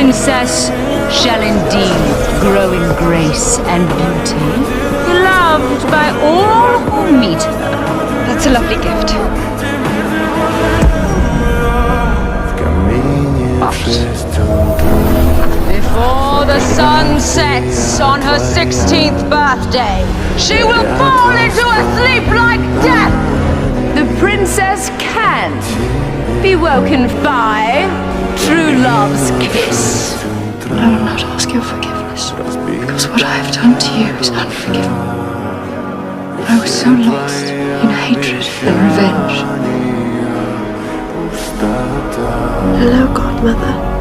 princess shall indeed grow in grace and beauty, beloved by all who meet her. That's a lovely gift. Before the sun sets on her 16th birthday, she will fall into a sleep like death. The princess can be woken by true love's kiss. I will not ask your forgiveness, because what I have done to you is unforgivable. I was so lost in hatred and revenge. Hello, godmother.